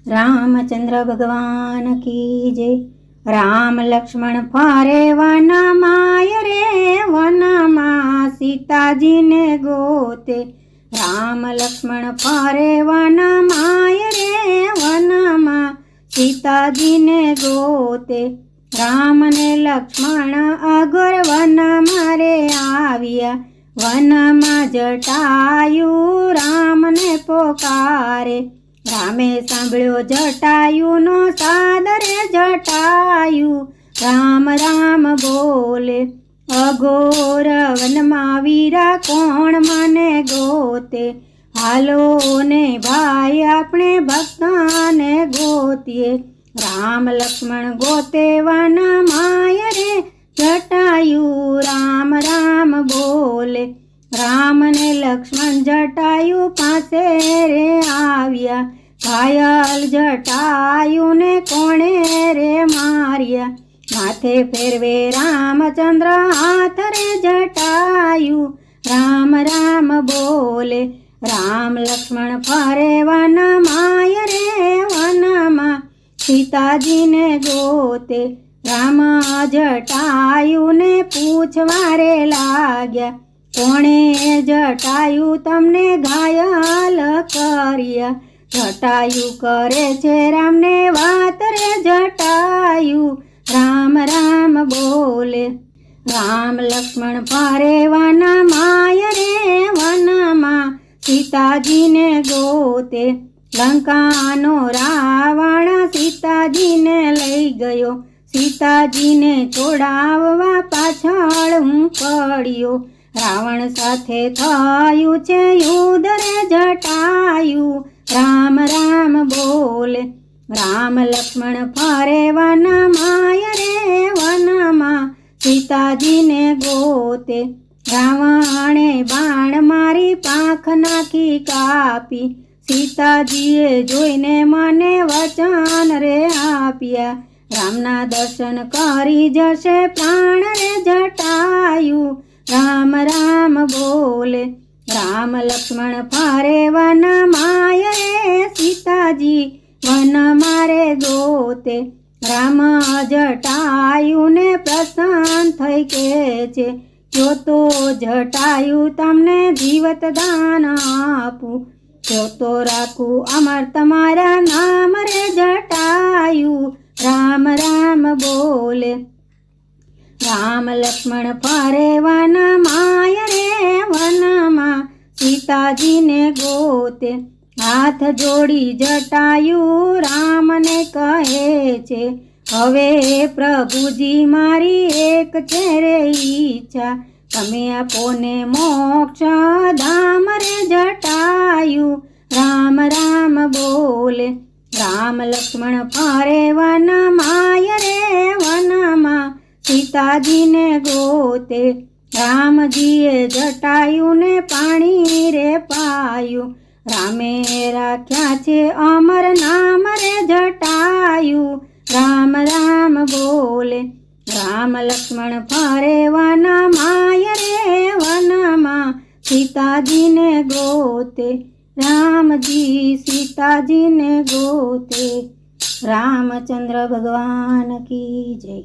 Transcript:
रामचंद्र भगवान की जय। राम लक्ष्मण फारे वनमा रे वनमा सीताजी ने गोते। राम लक्ष्मण फारे वनमा रे वनमा सीताजी ने गोते। राम ने लक्ष्मण अघोर वनमा रे आव्या। वनमा जटायु राम ने पोकारे। रामे सांभळ्यो जटायुनो साद रे जटायु राम राम बोले। अघोर वनमा वीरा कोण मने गोते। हालो ने भाई अपने भक्ताने गोतीए। राम लक्ष्मण गोते वनमा रे जटायु राम राम बोले। राम ने लक्ष्मण जटायु पासे रे आव्या। घायल जटायु ने कोणे रे मार्या। माथे फेरवे रामचंद्र हाथ रे जटायु राम राम बोले। राम लक्ष्मण फरे वनमा रे वनमा सीताजी ने गोते। राम जटायु ने पूछवारे लाग्या। कोणे जटायु तमने घायल कर्या। जटायु करे छे राम ने वात रे जटायु राम राम बोले। राम लक्ष्मण फरे वनमा रे वनमा सीताजी ने गोते। लंकानो रावण सीताजी ने लई गयो। सीताजी ने छोड़ाववा पाछळ हूँ पड्यो। रावण साथे थयुं छे युद्ध रे जटायु राम राम बोले। राम लक्ष्मण फरे वनमा रे वनमा सीताजी ने गोते। रावणे बाण मारी पाख नाखी कापी। सीताजीए जोईने मने वचन रे आप्या। रामना दर्शन करी जशे प्राण रे जटायु राम राम बोले। राम लक्ष्मण फरे वनमा रे सीताजी वनमा रे गोते। राम जटायु ने प्रसन्न थई कहे छे जो तो जटायु तमने जीवत दान आपू। जो तो राखू अमर तमारा नाम रे जटायु राम राम बोले। राम लक्ष्मण फरे वनमा रे वनमा सीताजी ने गोते। हाथ जोड़ी जटायु राम ने कहे छे हवे प्रभुजी मारी एक छे रे ईच्छा। तमे आपो ने मोक्ष धाम रे जटायु राम राम बोले। राम लक्ष्मण फरे वनमा रे वनमा सीताजी ने गोते। रामजीए जटायु ने पाणी रे पायु। रामे राख्या छे अमर नाम रे जटायु राम राम बोले। राम लक्ष्मण फरे वनमा रे वनमा सीताजी ने गोते। रामजी सीताजी ने गोते। रामचंद्र भगवान की जय।